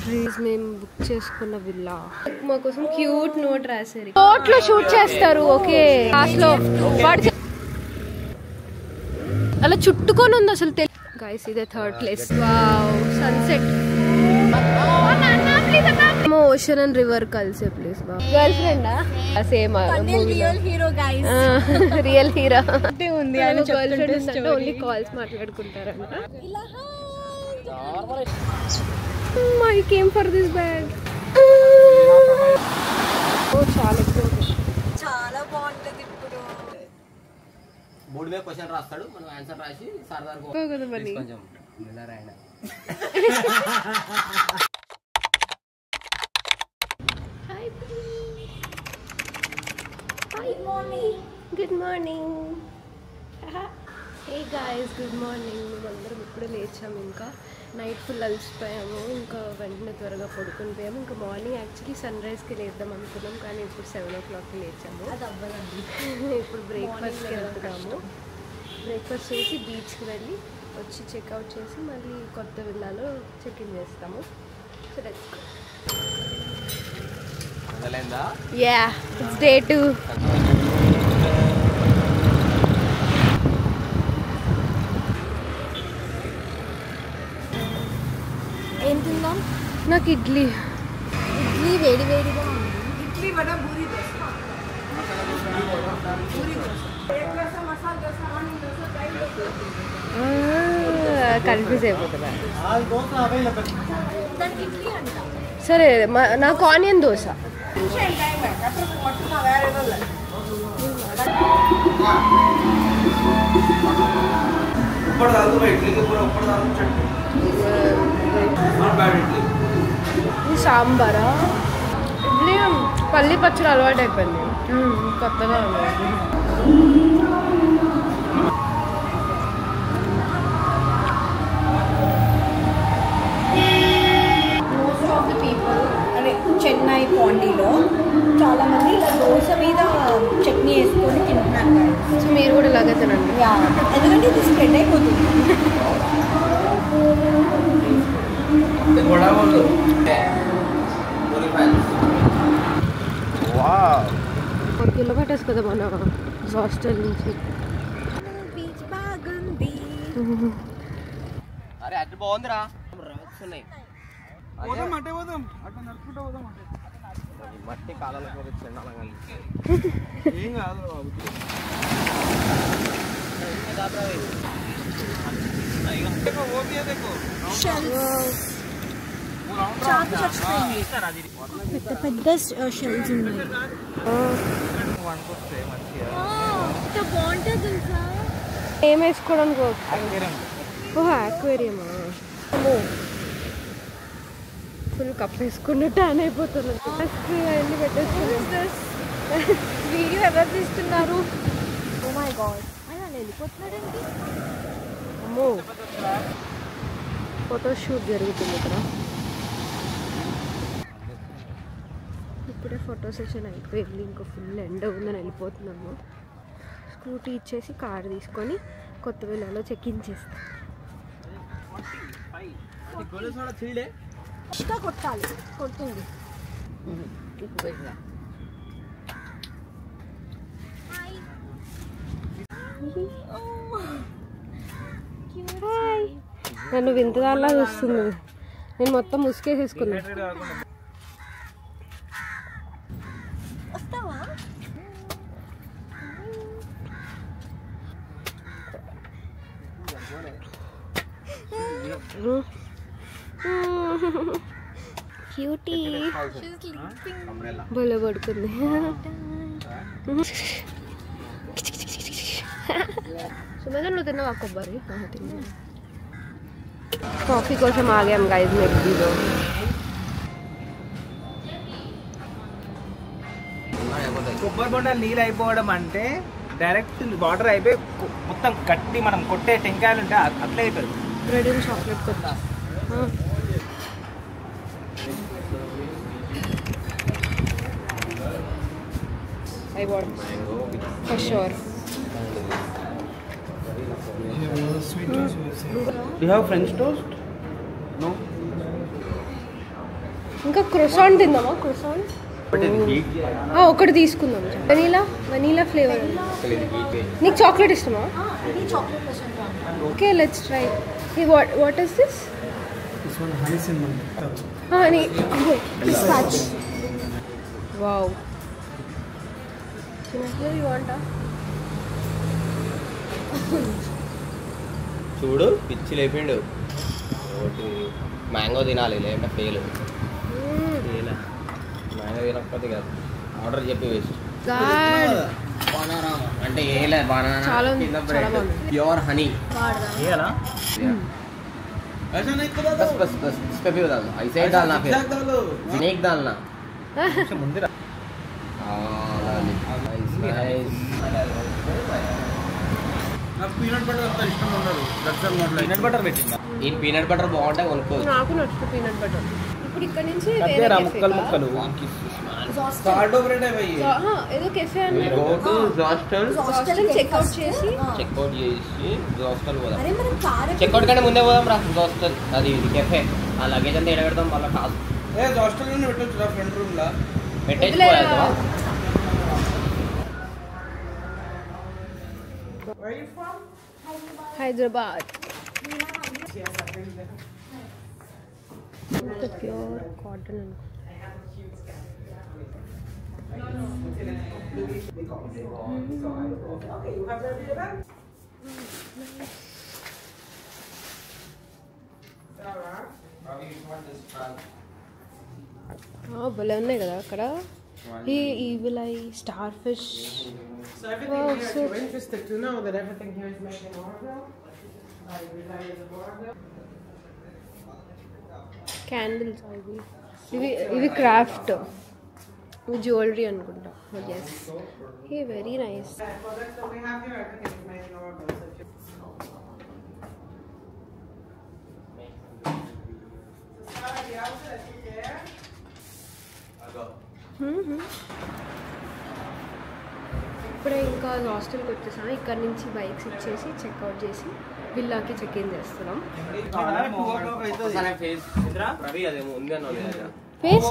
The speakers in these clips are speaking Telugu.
ట్రీస్ మేము బుక్ చేసుకున్న విల్లా మా కోసం క్యూట్ నోట్ రాశారు. నోట్ లో షూట్ చేస్తారు. ఓకే లాస్ట్ లో అలా చుట్టుకొని ఉంది అసలు. గైస్ ఇదే third place. Wow sunset. Ocean and river కలిసే ప్లేస్. గర్ల్ ఫ్రెండా సేమ్ రియల్ హీరో ఉంది. గర్ల్ ఫ్రెండ్ ఉందంటే ఓన్లీ కాల్స్ మాట్లాడుకుంటారంట. I came for this bag. ఓ చాలా ఎక్కువ. చాలా బాగుంటది. ఇప్పుడు బోర్డు మీద క్వశ్చన్ రాస్తాడు, మనం ఆన్సర్ రాసి సరదాగా కొంచెం ఇలా రాయన. Good morning. Hey guys good morning. మేమందరం ఇప్పుడే లేచాము. ఇంకా నైట్ ఫుల్ అలసిపోయాము. ఇంకా వెంటనే త్వరగా పడుకుని పోయాము. ఇంకా మార్నింగ్ యాక్చువల్లీ సన్ రైజ్కి లేద్దాం అనుకున్నాం, కానీ ఇప్పుడు 7 o'clockకి లేచాము. ఇప్పుడు బ్రేక్ఫాస్ట్కి వెళ్తున్నాము. బ్రేక్ఫాస్ట్ చేసి బీచ్కి వెళ్ళి వచ్చి చెక్అవుట్ చేసి మళ్ళీ కొత్త విల్లాలో చెక్-ఇన్ చేస్తాము. So let's go. Yeah it's day 2. ఏం తిందాం? నాకు ఇడ్లీ వేడి వేడిగా. ఇడ్లీ వడ పూరి దోశ. కన్ఫ్యూజ్ అయిపోతుందా? సరే నాకు ఆనియన్ దోశ. సాంబారా? ఇడ్లీ పల్లి పచ్చడి అలవాటు అయిపోయింది, కొత్తగా ఉంది. మోస్ట్ ఆఫ్ ద పీపుల్ అదే చెన్నై పాండీలో చాలా మంది ఇలా దోశ మీద చట్నీ వేసుకొని తింటున్నారు. సో మీరు కూడా ఇలాగే తినండి. ఎందుకంటే ఇది స్ప్రెడ్ అయిపోతుంది. ఒక కిలోమీటర్స్ కదా మన హాస్టల్ నుంచి. బీచ్ బాగుంది. అరే అటు బాగుందిరా, రాక్స్ ఉన్నాయి. మట్టి కాలంలో ఏం కాదు బాబు. పెద్ద పెద్ద షెల్స్ ఉన్నాయి. బాగుంటుంది తెలుసా? ఏం వేసుకోవడానికి? ఓహో ఆక్వేరియమా. ఫుల్ కప్ వేసుకున్న ట్యాన్ అయిపోతున్నారు. అన్ని పెట్టేస్తున్నారు. వీడియో ఎవరు తీస్తున్నారు? ఓ మై గాడ్, ఆయన వెళ్ళిపోతున్నాడండి. అమ్మో ఫోటోషూట్ జరుగుతుంది ఇక్కడ. ఇప్పుడే ఫోటో సెషన్ అయిపోయింది. ఇంకా ఫుల్ ఎండ ఉందని వెళ్ళిపోతున్నాము. స్కూటీ ఇచ్చేసి కార్ తీసుకొని కొత్త విల్లాలో చెక్-ఇన్ చేస్తాం. ఇంకా కొట్టాలి, కొడుతుంది. నన్ను వింతదాల్లా చూస్తుంది. నేను మొత్తం ముసుకేసేసుకున్నా. వస్తావా? క్యూటీ భలే పడుకుంది. సుమేధ నువ్వు తిన్నావా కొబ్బరి? తిన్నా. కాఫీ కోసం ఆగాం గైజ్ మెగ్డీలో. కొబ్బరి బొండాలు నీళ్ళు అయిపోవడం అంటే డైరెక్ట్ వాటర్ అయిపోయి మొత్తం కట్టి మనం కొట్టే టెంకాయలు ఉంటే అట్లే అయిపోయింది. బ్రెడ్ అండ్ చాక్లెట్ కొత్త I want for sure. sweet toast. Do you have French toast? No. ఇంకా క్రొసాన్ తిందామా? క్రొసాన్ ఒకటి తీసుకుందాం. Vanilla flavour. నీకు చాక్లెట్ ఇష్టమా? Okay, let's try. What is this? This one honey cinnamon. Honey pistachio. Wow. You want? చూడు పిచ్చి లేపిండు. మ్యాంగో తినాలి లేదంటే ఫెయిల్. మ్యాంగో తినకపోతే కాదు, ఆర్డర్ చెప్పి వేస్ట్. అంటే ఏలే చాలా ప్యూర్ హనీ. बस बस बस इस पे भी डालना, ऐसे ही डालना, फिर स्नेक डालना ముందు నాకు పీనట్ బటర్ అంత ఇష్టం ఉండదు. పీనట్ బటర్ పెట్టిందా? ఈ పీనట్ బటర్ బాగుంటాయి, కొనుక్కో. నాకు నచ్చుతుంది పీనట్ బటర్. ఇప్పుడు ఇక్కడ నుంచి ముక్కలు ముక్కలు స్టార్డో బ్రెడ్ ఏదో కెఫే అన్నారు. Go to Zostel. చెక్అవుట్ చేసి జాస్టల్ పోదాం. చెక్అవుట్ కంటే ముందే పోదాం రా. జాస్టల్ అది కెఫే. ఆ లగేజ్ అంతా ఎడ పెడతాం మళ్ళీ కాదు. జాస్టల్ లోనే పెట్టొచ్చు రా, ఫ్రంట్ రూమ్ లా పెట్టేసి హైదరాబాద్. ప్యూర్ కాటన్ అనుకో. భలే ఉన్నాయి కదా అక్కడ. ఈ evil eye, star fish. Candles ఇవి క్రాఫ్ట్, ఇవి జ్యువెలరీ అనుకుంటా. Yes, hey very nice. ఇప్పుడే ఇంకా హాస్టల్కి వచ్చేసాము. ఇక్కడ నుంచి బైక్స్ ఇచ్చేసి చెక్అవుట్ చేసి విల్లాకి చెక్ ఇన్ చేస్తున్నాం. ఫేస్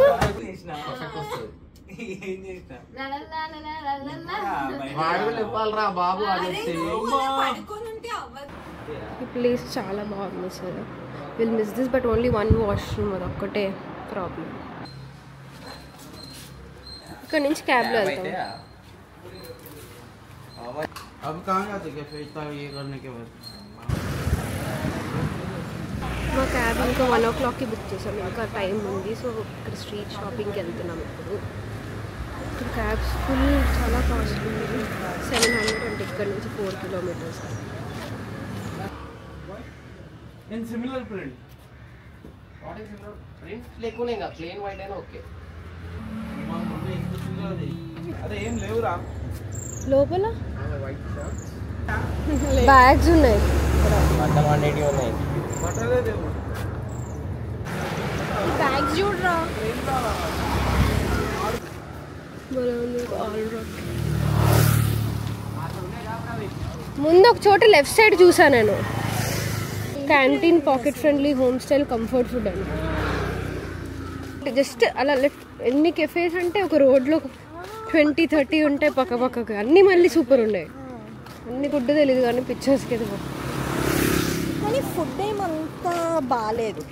ఈ ప్లేస్ చాలా బాగుంది sir. Will miss this, but only one washroom, అది ఒక్కటే ప్రాబ్లం. ఇక్కడ నుంచి క్యాబ్లో వెళ్తాం. మా క్యాబ్ ఇంకా 1 o'clockకి బుక్ చేసాం. ఇంకా టైం ఉంది. సో ఇక్కడ స్ట్రీట్ షాపింగ్కి వెళ్తున్నాం ఇప్పుడు. ఇక్కడ క్యాబ్స్ ఫుల్ చాలా కాస్ట్లీ ఉంది. 700 అంటే ఇక్కడ నుంచి 4 kilometers. ప్లేన్ వైట్ అయినా ఓకే. అదే ఏం లేవురా లోపల. బ్యాగ్స్ ఉన్నాయి, బ్యాగ్స్ చూడరా. ముందు ఒక చోట లెఫ్ట్ సైడ్ చూసా నేను, canteen pocket friendly home style comfort food అని. జస్ట్ అలా లెఫ్ట్. ఎన్ని కెఫేస్ అంటే ఒక రోడ్లో 20-30 ఉంటాయి పక్క పక్కకి. అన్నీ మళ్ళీ సూపర్ ఉన్నాయి. అన్ని ఫుడ్ తెలీదు కానీ పిక్చర్స్కి అయితే కానీ ఫుడ్ ఏమంతా బాగాలేదు.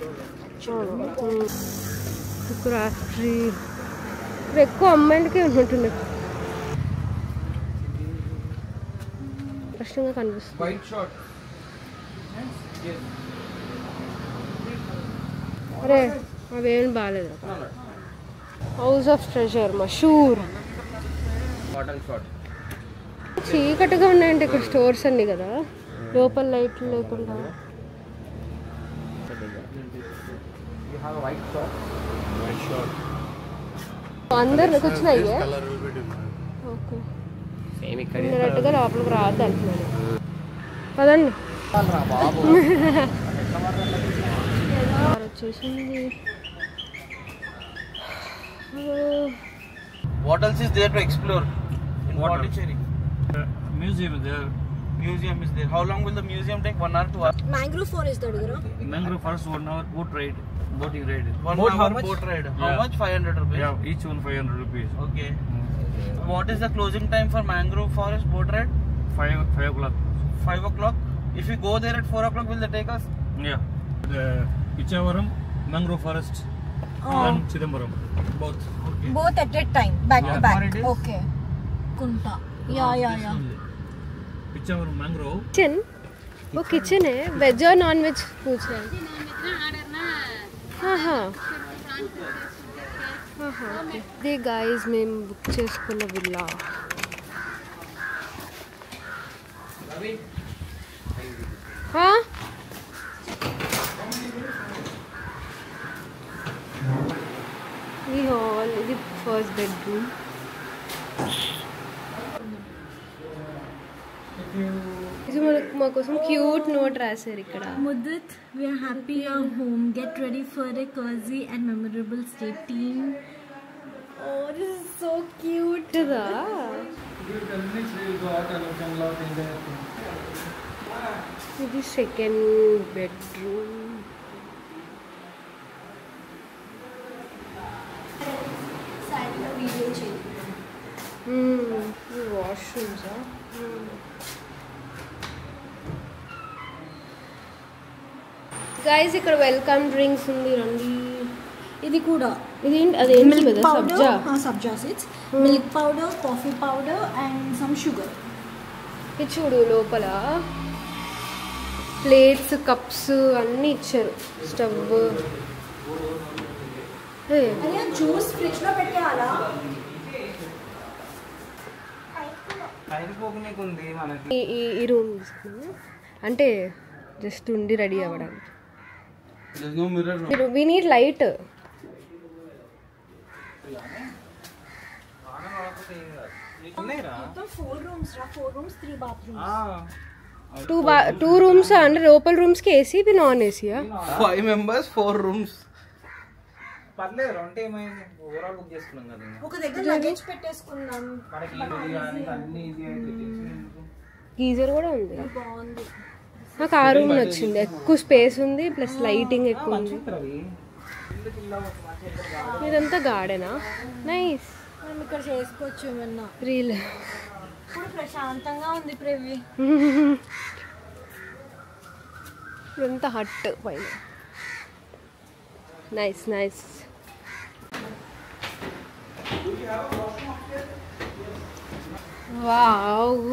క్రాఫ్టరీ ఎక్కువ అమ్మాయిలకే ఉన్నట్టుంది. కష్టంగా కనిపిస్తుంది. అరే అవేం బాగాలేదు. హౌస్ ఆఫ్ ట్రెజర్ మషూర్. చీకటిగా ఉన్నాయంటే ఇక్కడ స్టోర్స్ అన్ని కదా, లోపల లైట్లు లేకుండా. అందరు వచ్చినాయి. ఓకే, డైరెక్ట్గా లోపలికి రావద్దు అంటున్నాను. పదండి. వచ్చేసింది. What else is there to explore in Pondicherry? Museum there, museum is there. How long will the museum take? 1 hour, 2 hours? Mangrove forest అడుగురా. Mangrove forest 1 hour boat ride, boating ride. 1 Boat, how hour much? boat ride. How Yeah. much? 500 rupees. Yeah, each one 500 rupees. Okay. What is the closing time for mangrove forest boat ride? 5 o'clock. 5 o'clock. If we go there at 4 o'clock, will they take us? Yeah. The Pichavaram, Mangrove forest, and Chidambaram. Both. Okay. Both at a time back to Yeah. Back. What it is? Okay. Kunta. Yeah. Pichavaram Mangrove. Kitchen वो किचन है वेज और नॉन वेज पूछ रहे हैं हाँ हाँ దే గాయస్ మేము బుక్ చేసుకున్న విల్లా ఈ హాల్ ఇది ఫస్ట్ బెడ్రూమ్ ఇది మనకు మా కోసం క్యూట్ నోట్ రాశారు ఇక్కడ Mudit, we are happy you're home. Get ready for a cozy and memorable stay. Team. Oh, this is so cute. కదా ఇది సెకండ్ బెడ్రూమ్ వాష్రూమ్సా గైస్ ఇక్కడ వెల్కమ్ డ్రింక్స్ ఉంది రండి ఇది కూడా ఇదేంటి అదేంటి మిల్క్ కదా powder, sabja sabja seeds, milk powder, coffee powder and some sugar. ఇది చూడు లోపల ప్లేట్స్ కప్స్ అన్నీ ఇచ్చారు స్టవ్ అదే జ్యూస్ ఫ్రిడ్జ్ లో పెట్టేయాలా? పైన ఉంది మనకి. ఈ రూమ్ తీసుకున్నాము అంటే జస్ట్ ఉండి రెడీ అవ్వడానికి There's no mirror. We need light మొత్తం 4 రూమ్స్ రా, 4 రూమ్స్ 3 బాత్రూమ్స్. టూ రూమ్స్ అంటే లోపల రూమ్స్కి ఏసీ ఇది నాన్ ఏసీయా 5 members, 4 rooms. పర్లేదు అంటే ఏమైంది ఓవరాల్ బుక్ చేసుకున్నాం కదా ఇంకా. ఒక దగ్గర లగేజ్ పెట్టేసుకుందాం. మనకి బిర్యానీ అన్ని ఇది అయితే గీజర్ కూడా ఉంది బాగుంది. నాకు ఆ రూమ్ నచ్చింది ఎక్కువ స్పేస్ ఉంది ప్లస్ లైటింగ్ ఎక్కువ ఉంది ఇదంతా గార్డెనా నైస్ మనం ఇక్కడ చేసుకోవచ్చు ఏమన్నా. రీల్ ఇప్పుడు ప్రశాంతంగా ఉంది ప్రేవి. ఇదంతా హట్ పైన నైస్ నైస్ వావ్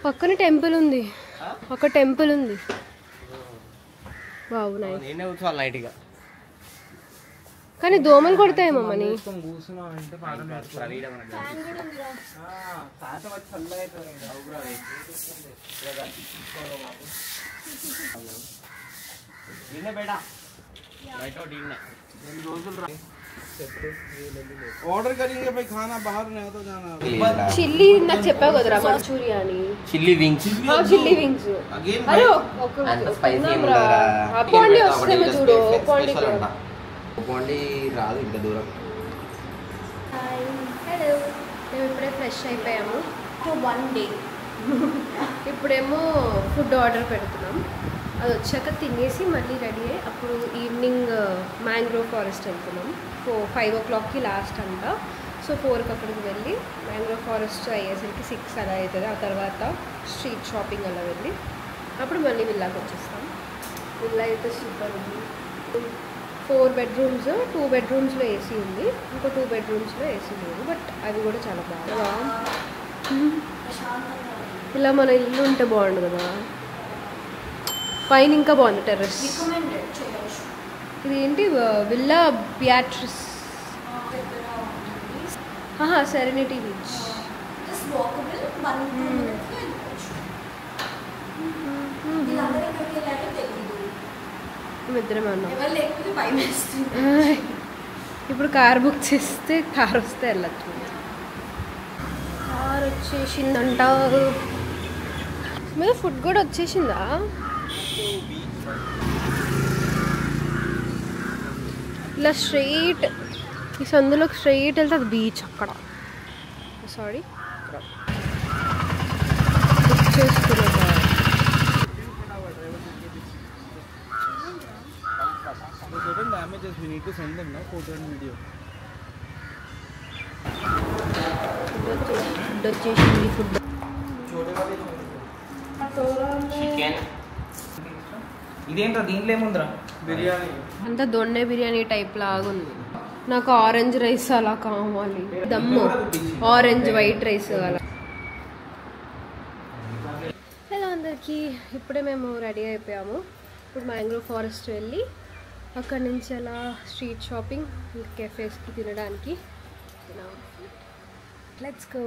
పక్కన టెంపుల్ ఉంది ఒక టెంపుల్ ఉంది వావ్ నైస్ నేనే కూర్చోవాలి నైట్గా కానీ దోమలు కొడతాయేమో మని కూర్చున్నాం అంటే పాటలు తాత వచ్చి చల్లగా అవుతుంది. నిన్నే బేటా బయట నిన్నే ऑर्डर करेंगे भाई खाना बाहर नहीं होता जाना. చిల్లీ నాకు చెప్పావు కదరా మంచూరియా అని chilli wings chilli wings Again, అరే అంత స్పైసీ పోండి వస్తేమో చూడు పోండి పోండి రాదు ఇంత దూరం హలో మేము ఇప్పుడే ఫ్రెష్ అయిపోయాము ఫర్ 1 డే. ఇప్పుడేమో ఫుడ్ ఆర్డర్ పెడుతున్నాం అది వచ్చాక తినేసి మళ్ళీ రెడీ అయ్యి అప్పుడు ఈవినింగ్ మ్యాంగ్రోవ్ ఫారెస్ట్ వెళ్తున్నాం 5 o'clockకి లాస్ట్ అంట సో 4కి అక్కడికి వెళ్ళి మ్యాంగ్రోవ్ ఫారెస్ట్ అయ్యేసరికి 6 అలా అవుతుంది ఆ తర్వాత స్ట్రీట్ షాపింగ్ అలా వెళ్ళి అప్పుడు మళ్ళీ విల్లాకి వచ్చేస్తాం విల్లా అయితే సూపర్ ఉంది 4 bedrooms 2 bedroomsలో ఏసీ ఉంది ఇంకో 2 bedroomsలో ఏసీ లేదు బట్ అవి కూడా చాలా బాగా ఇలా మన ఇల్లు ఉంటే బాగుండు కదా పైన ఇంకా బాగుంది టెర్రస్ రికమెండెడ్ చేయొచ్చు. ఇది ఏంటి villa Beatrice Serenity Beach just walkable 1-2 minutes లో వెళ్ళిపోవచ్చు. వీళ్ళందరూ ఎక్కడికి వెళ్ళారో తెలియదు. ఇద్దరమే ఉన్నాం ఎవరు లేకపోతే భయం వేస్తుంది. ఇప్పుడు కార్ బుక్ చేస్తే కార్ వస్తే వెళ్ళచ్చు కార్ వచ్చేసిందంట మీద ఫుడ్ కూడా వచ్చేసిందా ఇలా స్ట్రైట్ ఈ సందులోకి స్ట్రైట్ వెళ్తే అది బీచ్ అక్కడ sorry certain damages, we need to send them now photo and video. Food chicken ఇదేంట్రా దీంట్లో ఏముందిరా? Biryani. అంతా దొన్నె బిర్యానీ టైప్ లాగా ఉంది. నాకు ఆరెంజ్ రైస్ అలా కావాలి, దమ్ము ఆరెంజ్ వైట్ రైస్ అలా. హలో అందరికీ, ఇప్పుడే మేము రెడీ అయిపోయాము. ఇప్పుడు మ్యాంగ్రోవ్ ఫారెస్ట్ వెళ్ళి అక్కడి నుంచి అలా స్ట్రీట్ షాపింగ్, కెఫేస్కి తినడానికి. Let's go.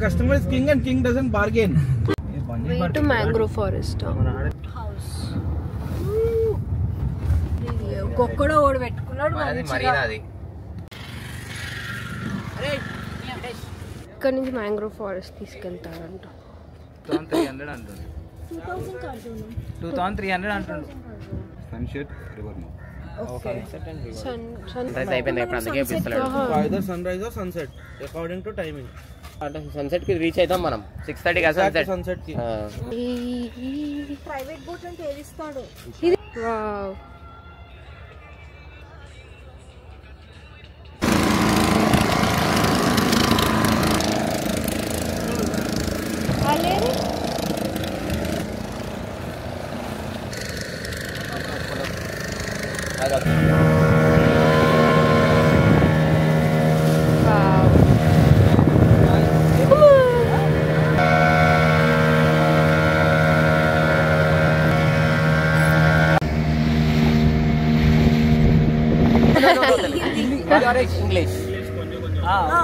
Customer is king and king doesn't bargain. Way to mangrove forest. ఒక్కొక్కడో ఓడి పెట్టుకున్నాడు. ఇక్కడ నుంచి మ్యాంగ్రోవ్ ఫారెస్ట్ తీసుకెళ్తారంట. 2300 అంటుంది. 2300 అంటుంది. Sunset river mouth. సన్రైజ్ అయిపోయింది ఇప్పుడు, అందుకే పిలుస్తలేడు. Either sunrise or sunset according to timing. అంటే సన్సెట్ కి రీచ్ అవుతాం మనం 6:30 కదా sunset. Sunset ki. Private boat అంటే ఏదిస్తాడు? ఇది wow. English.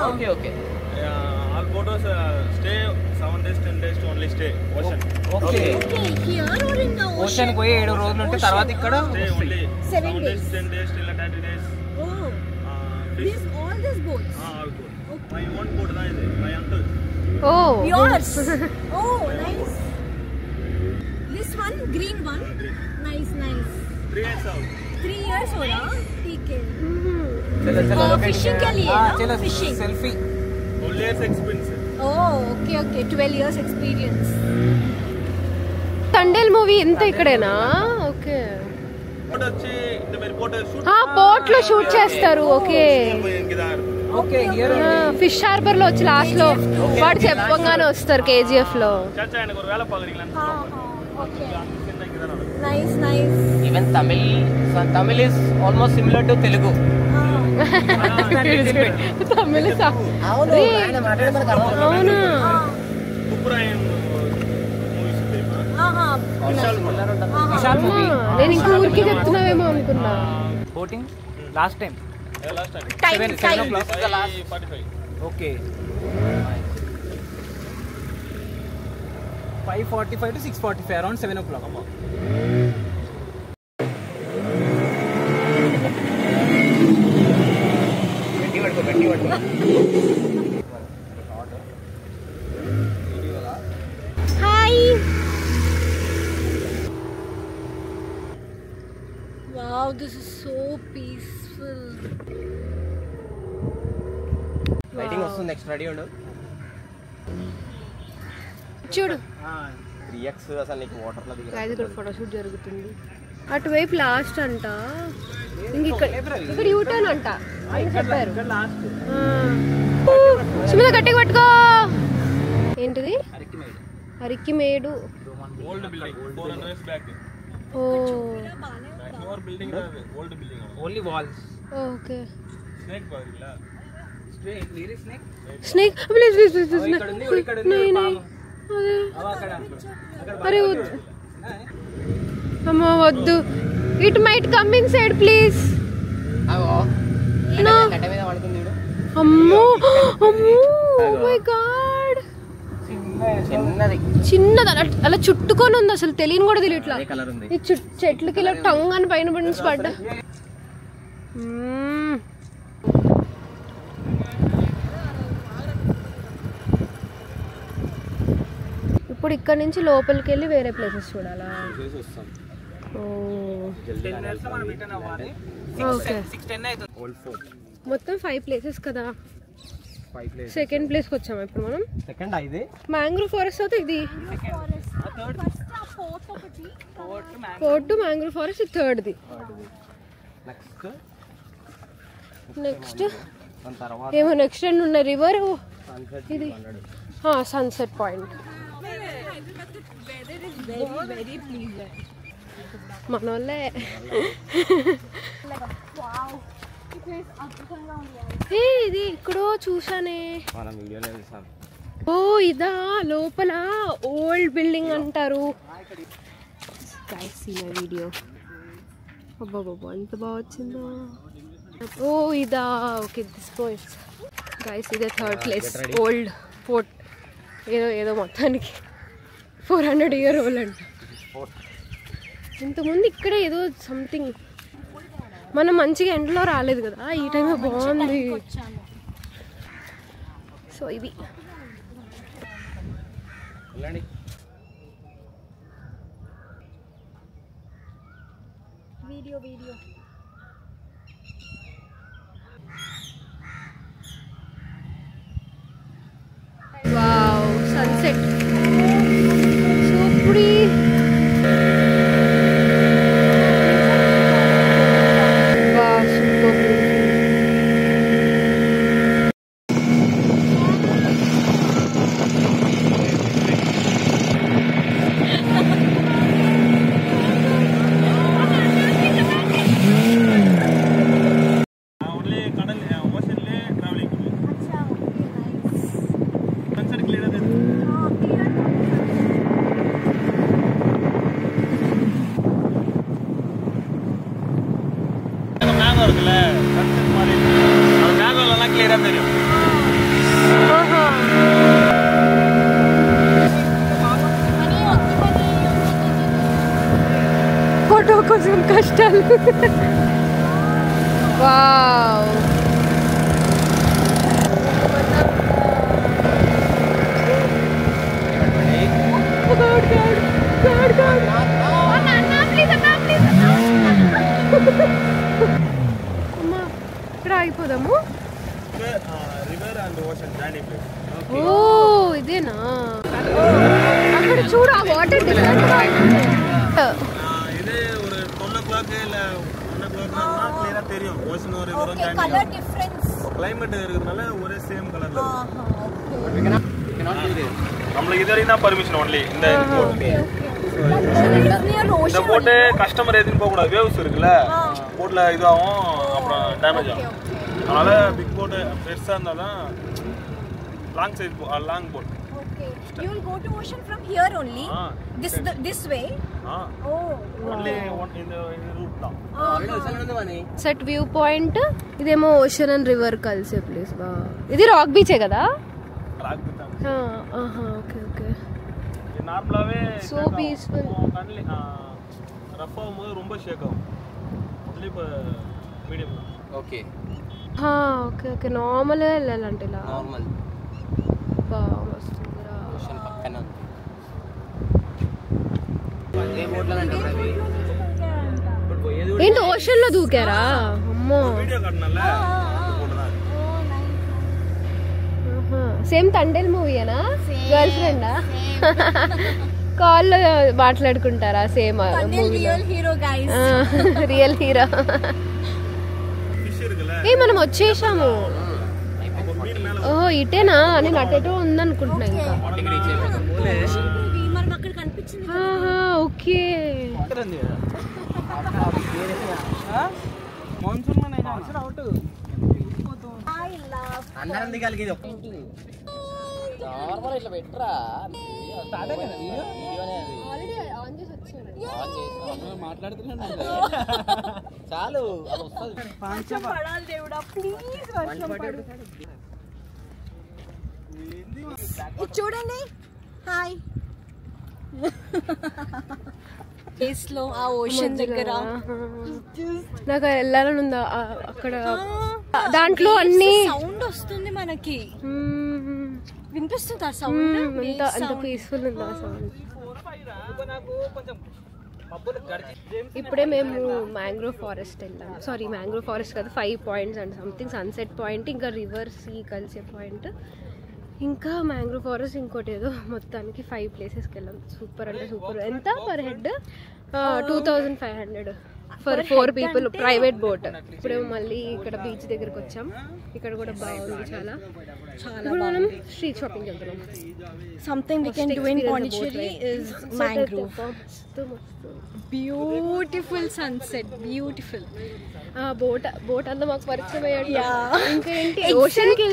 Okay okay. All photos stay 7 days 10 days to only stay ocean. Okay. Here or in the ocean పోయి 7 రోజులు ఉంటే తర్వాత ఇక్కడ Stay only 7 days. 10 days till 30 days. Oh, This all these boats. all good. My own boat na ide, my uncle. Oh, Yours. Oh, nice. This one, green one. Nice. 3 years out. 3 years हो रहा. ठीक है. చలో Fishing के लिए ना? చలో Fishing. Selfie. Only years expensive. Oh, okay. 12 years experience. Thandel movie ఎంత ఇక్కడేనా? ఓకే. Boat వచ్చి the very boat shoot. Port లో షూట్ చేస్తారు. Okay. Okay here fish harbour లో వచ్చి లాస్ట్ లో వాడు చెప్పంగానే వస్తారు KGF లో. చాచా ఆయన ఒక వేళ పగలిగిన. Okay. Nice. Even Tamil is almost similar to Telugu. తమిళ అవునా? ఉప్పురాయన్ మూవీస్ విశాల్ మూవీ. నేను ఇంకా ఊరికి చెప్తున్నావేమో అనుకున్నా. Boating last time last time 7 o'clock. 45. Okay 5:45 to 6:45 around 7 o'clock. గట్టి పట్టుకో. Hi. Wow, this is so peaceful. Lighting వస్తుంది. నెక్స్ట్ రెడీ ఉండు. చూడు 3x అసలు నీకు వాటర్ లో దిగరా. గైస్ ఇక్కడ ఫోటోషూట్ జరుగుతుంది. అటువైపు లాస్ట్ అంట. ఇక్కడ యూటర్న్ అంట అని చెప్పారు. సుమిత గట్టిగా పట్టుకో. ఏంటిది? Arikamedu. Old building 400 years back. ఓ More building old building. Only walls. Okay. Snake పగలిలా. స్నేక్ ప్లీజ్ ఇక్కడ ఉంది పాము. అక్కడ అరే వద్దు అమ్మ వద్దు. It might come inside please. కట్ట మీద పడుతుంది చూడు. అమ్మో ఓ మై గాడ్. చిన్నది అలా చుట్టుకొని ఉంది. అసలు తెలియని కూడా తెలియట్లా. కలర్ ఉంది. ఈ చెట్లకి ఇలా టంగ్ అని పైన పడి పడ్డా. ఇప్పుడు ఇక్కడ నుంచి లోపలికి వెళ్ళి వేరే ప్లేసెస్ చూడాలా? ఓ 10 minutes లో మనం రిటర్న్ అవ్వాలి. ఓకే. 6:10 అవుతుంది. Old fort. మొత్తం 5 ప్లేసెస్ కదా. సెకండ్ ప్లేస్కి వచ్చాము ఇప్పుడు మనం. సెకండ్ ఇది మ్యాంగ్రూవ్ ఫారెస్ట్ అయితే ఇది ఫోర్త్ మ్యాంగ్రూవ్ ఫారెస్ట్, థర్డ్ది. నెక్స్ట్ ఏమో నెక్స్ట్ ఎండ్ ఉన్న రివర్ ఇది సన్సెట్ పాయింట్. మనోళ్ళే ఇది ఇక్కడో చూసానే. ఓ ఇదా లోపల ఓల్డ్ బిల్డింగ్ అంటారు. వీడియో అబ్బాబాబా ఎంత బాగా వచ్చిందో. ఓ ఇదా ఓకే దిస్ పాయింట్ గైస్. ఇదే థర్డ్ ప్లేస్ ఓల్డ్ ఫోర్ట్. ఏదో మొత్తానికి 400 year old అంట. ఇంతకుముందు ఇక్కడే ఏదో సంథింగ్ మనం మంచిగా ఎండలో రాలేదు కదా, ఈ టైం బాగుంది. సో ఇది video wow sunset so pretty. Photo కోసం కష్టాలు. వావ్ ఇక్కడ ఆగిపోదాము. ఓ ఇదేనా అక్కడ చూడు ఆ వాటర్ డిఫరెంట్. இதே ஒரு 12 o'clock இல்ல 1 o'clock கிளியரா தெரியும் ocean river okay colour difference climate இருக்குறதுனால ஒரே சேம் கலர்ல நம்மளுக்கு இது வரைக்கும் தான் பர்மிஷன் ஒன்லி இந்த போட். இந்த போட் கஸ்டமர் ஏத்திட்டு போக கூடாது, வேவ்ஸ் இருக்குல போட்ல இதாகும் அப்புறம் டேமேஜ் ஆகும். அதனால பிக் போட் பெருசா இருந்தாலும் long size long boat. Okay, you will go to ocean from here only. This way. Only one in the route now. Set view point. ఇదేమో ఓషన్ అండ్ రివర్ కలిసే ప్లేస్. ఇది రాక్ బీచే కదా. Rock beach okay okay. இது நார்மலாவே సో పీస్ఫుల్. கண்ணி ரஃப் ஆகும்போது ரொம்ப ஷேக் ஆகும். அதுல இப்ப மீடியம். ఓకే ఓకే ఓకే నార్మల్గా వెళ్ళాలంటే ఇలా నార్మల్ వస్తుందిరా. ఓషన్ పక్కన అదే బోట్ల అంటే అవి ఇప్పుడు పోయేది ఏంటి ఓషన్ లో దూకారా? అమ్మో வீடியோ காட்டனல்ல போடுறாங்க. సేమ్ తండేల్ మూవీయేనా? గర్ల్ ఫ్రెండా? కాల్లో మాట్లాడుకుంటారా? Same Real hero guys. Real hero. Fish இருக்குல ఏ మనం వచ్చేసాము. ఓహో ఇటేనా? నేను అటెటో ఉందనుకుంటున్నా. ఇంకా మనం అక్కడ కనిపించింది. ఓకే మాన్సూన్ మన మాన్సూన్ అవుట్ I love అందరం దిగాలి. ఇది ఒక్క నార్మల్ ఇట్లా పెట్టరా స్టార్ట్ అయిపోయింది వీడియోనే. అది ఆల్రెడీ ఆన్ చేసి వచ్చాను. మాట్లాడుతున్నాను చాలు అది వస్తుంది. పడాలి దేవుడా ప్లీజ్ వర్షం పడు. ఇది చూడండి. హాయ్ ఫేస్ లో ఆ ఓషన్ దగ్గర నాకు వెళ్ళాలని ఉందా అక్కడ. దాంట్లో అన్ని సౌండ్ వస్తుంది మనకి. వినిపిస్తుంది ఆ సౌండ్. అంత పీస్ఫుల్ ఉంది ఆ సౌండ్. నాకు కొంచెం ఇప్పుడే మేము మ్యాంగ్రోవ్ ఫారెస్ట్ వెళ్ళాం. సారీ మ్యాంగ్రోవ్ ఫారెస్ట్ కాదు, 5 points and something, sunset point, ఇంకా రివర్ సీ కలిసే పాయింట్, ఇంకా మ్యాంగ్రోవ్ ఫారెస్ట్, ఇంకోటి ఏదో, మొత్తానికి 5 ప్లేసెస్కి వెళ్ళాం. సూపర్ అంటే సూపర్. ఎంత per head? 2500 for 4 people, private boat. ఇప్పుడు మళ్ళీ ఇక్కడ బీచ్ దగ్గరకు వచ్చాం. ఇక్కడ కూడా బాగుంది చాలా. ఇప్పుడు మనం స్ట్రీట్ షాపింగ్ వెళ్తున్నాం. Something we can do in Pondicherry is mangrove. Beautiful sunset, beautiful. Boat అంతా మాకు పరిచయం అయ్యాడు. ఇంకా ఏంటి, ఓషన్కి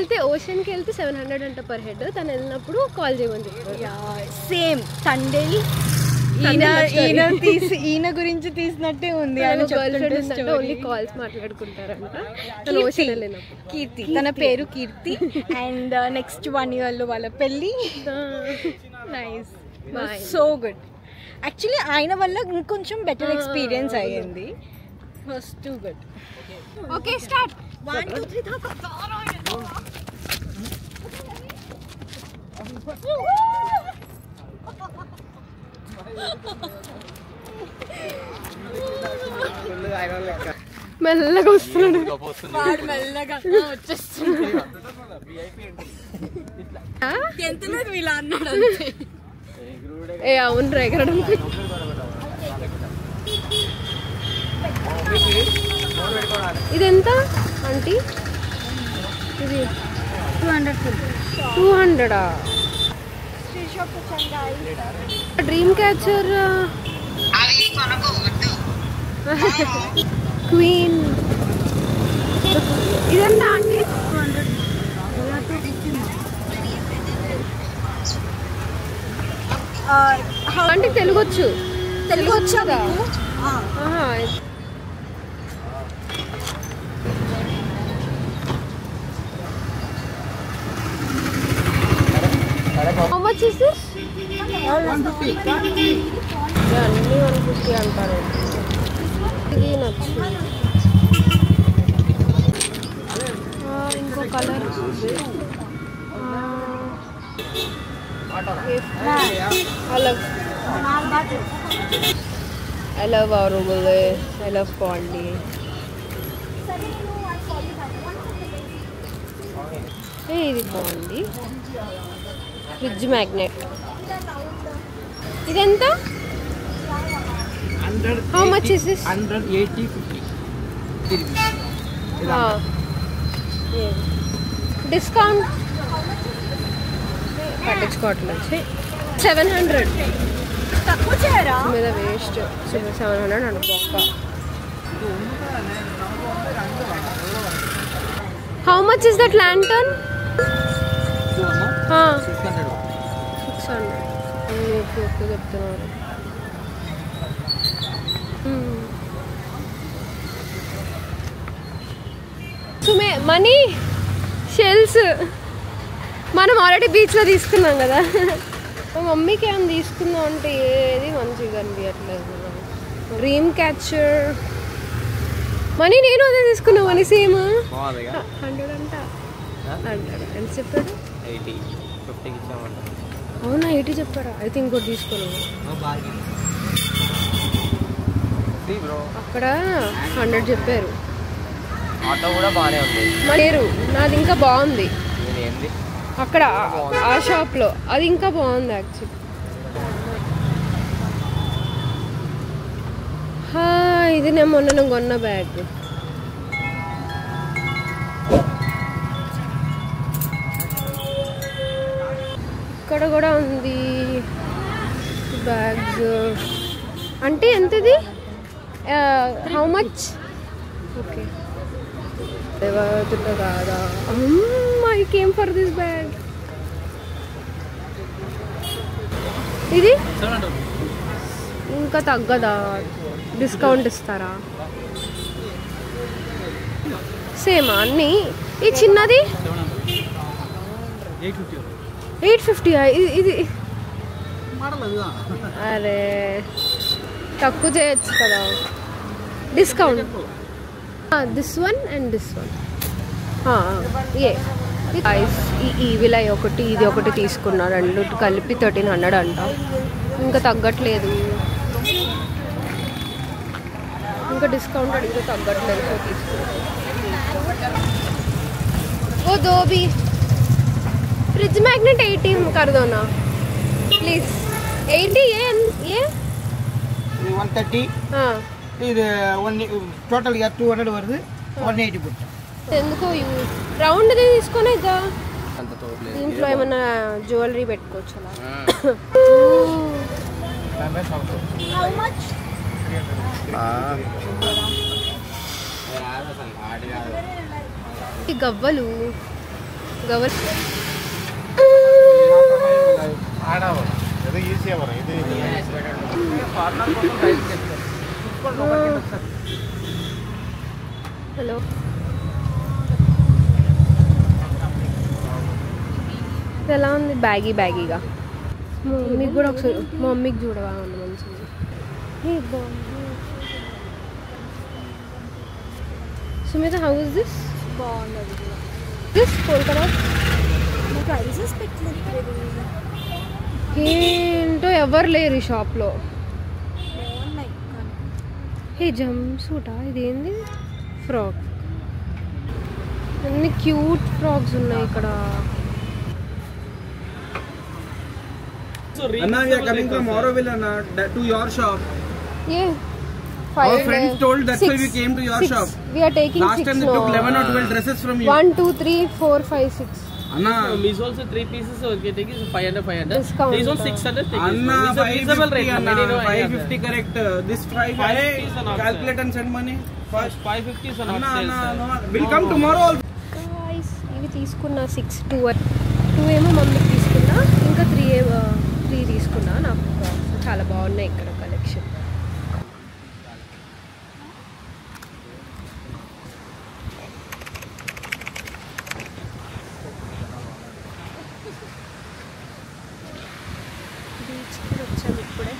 వెళ్తే 700 అంట పర్ హెడ్. తను వెళ్ళినప్పుడు కాల్ చేయమని చెప్పారు. సేమ్ తండేల్ ఈయన గురించి తీసినట్టే ఉంది. Only calls మాట్లాడుకుంటారంట. కీర్తి, తన పేరు కీర్తి. అండ్ నెక్స్ట్ 1 year లో వాళ్ళ పెళ్ళి. Nice, so good. యాక్చువల్లీ ఆయన వల్ల ఇంకొంచెం బెటర్ ఎక్స్పీరియన్స్ అయ్యింది. Was too good. Okay, start. 1 2 3 మెల్లగా వస్తున్నాడు. మెల్లగా వచ్చేస్తుంది. ఇలా అన్నాడు. ఏ అవును, ఎగరడం. ఇదెంత ఆంటీ? ఇది 200. డ్రీమ్ క్యాచర్ క్వీన్ ఇదంతా అండి. అంటే తెలుగు వచ్చు కదా? How much is this? అన్నీ 150 అంటారు. ఇది నచ్చింది. ఇంకో colour I love Arugule, I love Pondi. ఇది బాగుంది. Fridge magnet. ఇదెంత? How much is this? 180-50. Discount పట్టించుకోవట్లేదు. 700 తక్కువ చేయరా? మీద వేస్ట్. 700 అనుకోక. How much is that lantern? 600. Okay చెప్తున్నారు. సుమే మనీ షెల్స్ మనం ఆల్రెడీ బీచ్లో తీసుకున్నాం కదా. మా మమ్మీకి ఏమైనా తీసుకుందాం అంటే ఏది మంచిగా అనిపించట్లేదు. డ్రీమ్ క్యాచర్ మనీ నేను అదే తీసుకున్నా. మనీ సేమ్ 100 అంట. 100 ఎంత చెప్పాడు? 80 50కి ఇచ్చామంట. అవునా, 80 చెప్పారా? అయితే ఇంకోటి తీసుకున్నాను. అక్కడ 100 చెప్పారు. ఆటో కూడా బాగానే ఉంది. లేరు, నాది ఇంకా బాగుంది. ఏంది అక్కడ ఆ షాప్లో అది ఇంకా బాగుంది యాక్చువల్లీ. ఇది నేను మొన్న కొన్న బ్యాగ్. ఇక్కడ కూడా ఉంది బ్యాగ్. అంటే ఎంతది? How much? ఓకే, కాదా? I came for this bag. ఇది ఇంకా తగ్గదా? డిస్కౌంట్ ఇస్తారా? సేమా అన్నీ? ఈ చిన్నది 850. ఇది అరే తక్కువ చేయొచ్చు కదా, discount. This one and this one. ఇవిలా ఒకటి, ఇది ఒకటి తీసుకున్నా. 2 కలిపి 1300 అంట. ఇంకా తగ్గట్లేదు. ఇంకా డిస్కౌంట్ అడిగితే తగ్గట్లేదు సో తీసుకున్నాను. वो दो भी फ्रिज मैग्नेट 80 कर दो ना प्लीज. 80 ये 130 हाँ ఇది టోటల్గా 200 వరకు 180 పుట్ట. ఎందుకో రౌండ్ తీసుకొని ఇదా అంత తోటలేదు. దీంట్లో ఏమన్నా జ్యువెలరీ పెట్టుకోవచ్చు అలా. How much? ఈ గవ్వలు హలో ఎలా ఉంది? బ్యాగీగా మమ్మీకి కూడా ఒకసారి మమ్మీకి చూడవా ఉంది మంచిగా. Sumitha how is this? బాగుంది. దిస్ కోల్కతా ప్రైజెస్ పెట్టలేదు. ఏంటో ఎవరు లేరు ఈ షాప్లో. బాగున్నాయి కానీ హే జంప్ సూటా? ఇదేంది? ఫ్రాక్. అన్ని క్యూట్ ఫ్రాక్స్ ఉన్నాయి ఇక్కడ. Anna, we are coming from Auroville, Anna, to your shop. Yeah. Our friends told that's why we came to your shop. We are taking Last 6 time they took 11 or 12 dresses from you. 1, 2, 3, 4, 5, 6. Anna, Me's also 3 pieces, so okay, take it 500. Discount. These on 600, take it. Anna, It's a reasonable 550, rate. Anna, Many know I have 550 correct. This 550 is not calculate and send money. First 550 is not Anna, sales. Anna, sir. no. We'll come tomorrow also. Guys, ఇవి తీసుకున్నా 6, 2 ఏమో మమ్మీకి తీసుకున్నా, ఇంకా 3 తీసుకున్నా. నాకు చాలా బాగున్నాయి ఇక్కడ కలెక్షన్. బీచ్కి వచ్చాము ఇప్పుడే.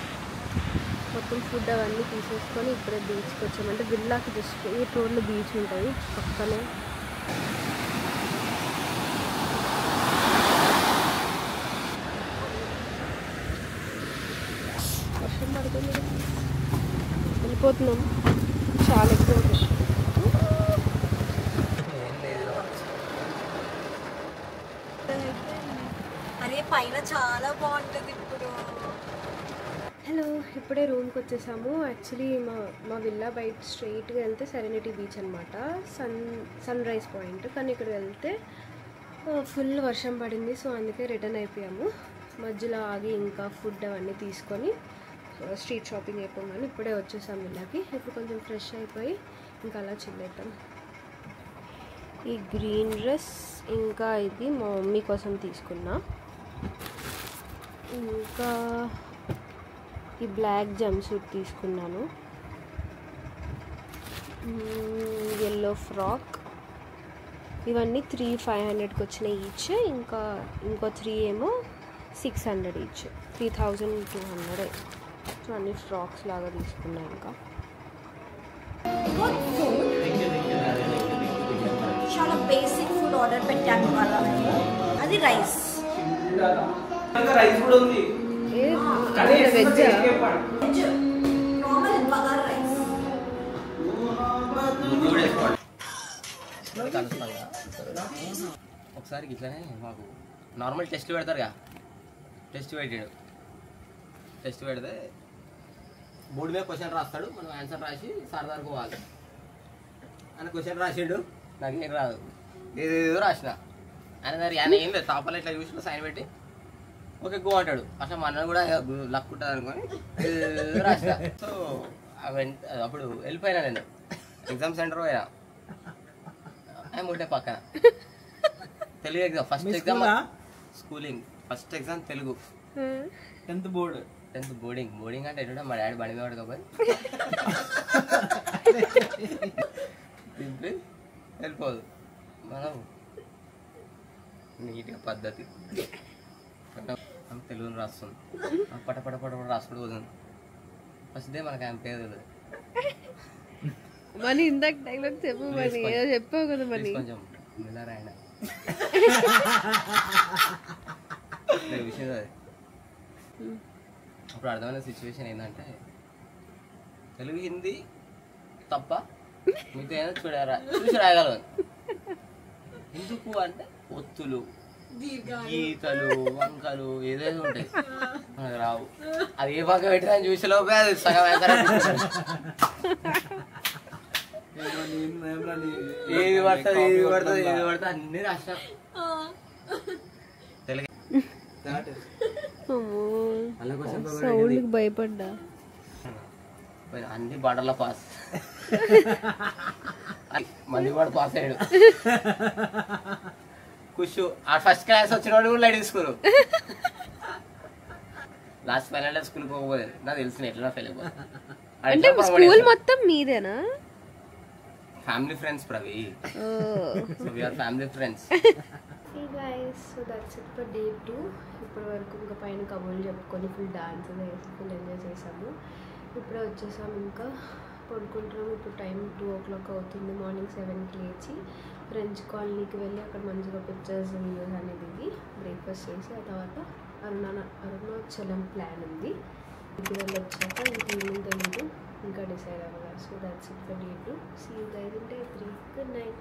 మొత్తం ఫుడ్ అవన్నీ తీసేసుకొని ఇప్పుడే బీచ్కి వచ్చాము. అంటే విల్లాకి జస్ట్ 8 రోడ్లు బీచ్ ఉంటుంది పక్కనే. వర్షం పడుతుంది, వెళ్ళిపోతున్నాం. చాలా ఎక్కువ ఉంది. అరే పైన చాలా బాగుంటుంది ఇప్పుడు. హలో, ఇప్పుడే రూమ్కి వచ్చేసాము. యాక్చువల్లీ మా విల్లా బయట స్ట్రైట్గా వెళ్తే సెరెనిటీ బీచ్ అనమాట, సన్ రైజ్ పాయింట్. కానీ ఇక్కడ వెళ్తే ఫుల్ వర్షం పడింది, సో అందుకే రిటర్న్ అయిపోయాము. మధ్యలో ఆగి ఇంకా ఫుడ్ అవన్నీ తీసుకొని స్ట్రీట్ షాపింగ్ అయిపోగానే ఇప్పుడే వచ్చేసాము విల్లాకి. ఇప్పుడు కొంచెం ఫ్రెష్ అయిపోయి ఇంకా అలా చిల్లేద్దాం. ఈ గ్రీన్ డ్రెస్ ఇంకా ఇది మా మమ్మీ కోసం తీసుకున్నా. ఇంకా ఈ బ్లాక్ జంప్ సూట్ తీసుకున్నాను. Yellow frock. ఇవన్నీ 3,500కి వచ్చినాయి ఈచ్. ఇంకో 3 ఏమో 600 ఈచ్. 3,200. సో అన్ని ఫ్రాక్స్ లాగా తీసుకున్నాను. ఇంకా చాలా బేసిక్ ఫుడ్ ఆర్డర్ పెట్టాను వాళ్ళ. అది రైస్. రైస్ కూడా ఉంది. Veg normal bagara rice. ఒకసారి ఇట్లానే మాకు నార్మల్ టెస్ట్ పెడతారుగా, టెస్ట్ పెడితే బోర్డు మీద క్వశ్చన్ రాస్తాడు, మనం ఆన్సర్ రాసి సార్ దగ్గరకు పోవాలి. ఆయన క్వశ్చన్ రాసిండు, నాకేం రాదు, ఏదేదో రాసిన. ఆయన ఏం లేదు, తాపలో ఇట్లా చూసిన సైన్ పెట్టి ఓకే గో అంటాడు. అసలు మన కూడా లక్ ఉంటుంది అనుకొని రాసిన. సో అప్పుడు వెళ్ళిపోయినా నేను ఎగ్జామ్ సెంటర్ పోయినా. ఆయన ఉంటే పక్కన Telugu exam, first exam schooling, first exam Telugu. 10th board. 10th boarding అంటే ఏంటంటే మా డాడీ బండి మీద పడుకోపోయి దింపి వెళ్ళిపోదు. మనం నీట్గా పద్ధతి తెలుగుని రాస్తుంది, పట రాసుకుంటూ పోతుంది. ఫస్ట్ డే మనకు ఆయన పేరు తెలియదు. మనీ ఇందాక డైలాగ్ చెప్పు, మనీ ఏదో చెప్పావు కదా. మనీ కొంచెం మిల్లరాయన విషయం అది. అప్పుడు అర్థమైన సిచ్యువేషన్ ఏంటంటే తెలుగు హిందీ తప్ప మీతో ఏదో చూసి రాయగలరు. ఎందుకు అంటే ఒత్తులు, గీతలు, వంకలు ఏదైనా ఉంటాయి మనకు రావు. అది ఏ పక్క పెట్టినా చూసేలోపే అది సగం ఏది పడుతుంది అన్ని రాష్ట్రం సౌండ్కి భయపడ్డా. అన్ని బాటల్లో పాస్ మంది కూడా పాస్ అయ్యాడు. కుషు ఆ ఫస్ట్ క్లాస్ వచ్చిన వాడు కూడా లైట్ తీసుకోరు. లాస్ట్ ఫైనల్ స్కూల్కి పోకపోలేదు నాకు తెలిసిన ఎట్లా ఫెయిల్ అయిపోతుంది. అంటే స్కూల్ మొత్తం మీదేనా? ఫ్యామిలీ ఫ్రెండ్స్ ప్రవి. So we are family friends. Hey guys, so that's it for day 2. ఇప్పటి వరకు ఇంకా పైన కబుర్లు చెప్పుకొని ఫుల్ డాన్స్ వేసి ఫుల్ ఎంజాయ్ చేసాము. ఇప్పుడే వచ్చేసాము, ఇంకా పడుకుంటున్నాము. ఇప్పుడు టైం 2 o'clock అవుతుంది. మార్నింగ్ 7కి లేచి ఫ్రెంచ్ కాలనీకి వెళ్ళి అక్కడ మంచిగా పిక్చర్స్ వీడియోస్ అనేది దిగి బ్రేక్ఫాస్ట్ చేసి ఆ తర్వాత అరుణాచలం ప్లాన్ ఉంది. ఇంటికి వెళ్ళి వచ్చాక ఇంక ఈవినింగ్ తెలీదు, ఇంకా డిసైడ్ అవ్వాలి. So that's it for day 2. See you guys in day 3. Good night.